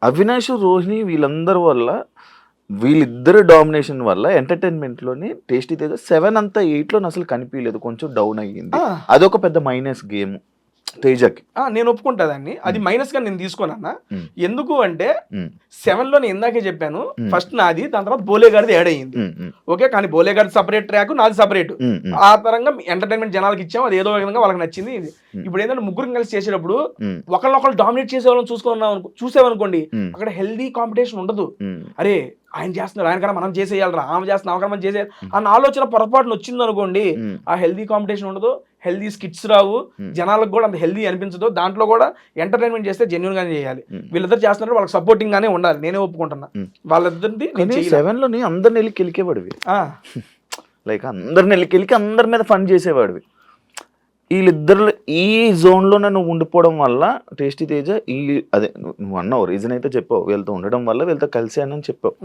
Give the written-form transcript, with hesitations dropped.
అవినాష్ రోహిణి వీళ్ళందరి వల్ల వీళ్ళిద్దరు డామినేషన్ వల్ల ఎంటర్టైన్మెంట్ లోని టేస్టీ తేజ 7 అంతా 8 లో అసలు కనిపించలేదు, కొంచెం డౌన్ అయ్యింది. అదొక పెద్ద మైనస్ గేమ్ తేజకి. నేను ఒప్పుకుంటా దాన్ని, అది మైనస్ గా నేను తీసుకోనన్నా. ఎందుకు అంటే 7 లో నేను ఇందాకే చెప్పాను, ఫస్ట్ నాది, దాని తర్వాత బోలే గారిది యాడ్ అయ్యింది. ఓకే, కానీ బోలే గారిది సపరేట్ ట్రాక్, నాది సపరేట్. ఆ పరంగా ఎంటర్టైన్మెంట్ జనాలకి ఇచ్చాం, అది ఏదో విధంగా వాళ్ళకి నచ్చింది. ఇప్పుడు ఏంటంటే ముగ్గురు కలిసి చేసేటప్పుడు ఒకళ్ళొకళ్ళు డామినేట్ చేసే వాళ్ళని చూసామనుకోండి, అక్కడ హెల్దీ కాంపిటీషన్ ఉండదు. అరే ఆయన చేస్తున్నారు, ఆయన కన్నా మనం చేసేయాలరా, ఆమె చేస్తున్నా ఆమె మనం చేసేయాలి అన్న ఆలోచన పొరపాటున వచ్చింది అనుకోండి, ఆ హెల్దీ కాంపిటీషన్ ఉండదు, హెల్దీ స్కిట్స్ రావు, జనాలకు కూడా అంత హెల్దీ అనిపించదు. దాంట్లో కూడా ఎంటర్టైన్మెంట్ చేస్తే జెన్యూన్ గానే చేయాలి. వీళ్ళిద్దరు చేస్తున్నారు, వాళ్ళకి సపోర్టింగ్ గానే ఉండాలి, నేనే ఒప్పుకుంటున్నా. వాళ్ళిద్దరిది 7 లోని అందరిని వెళ్ళి కెలికేవాడివి, లైక్ అందరిని వెళ్ళి కెలికి అందరి మీద ఫన్ చేసేవాడివి. వీళ్ళిద్దరు ఈ జోన్ లోనే నువ్వు ఉండిపోవడం వల్ల టేస్టీ తేజ అదే నువ్వు అన్నావు రీజన్ అయితే చెప్పావు, వీళ్ళతో ఉండడం వల్ల వీళ్ళతో కలిసి అని చెప్పావు.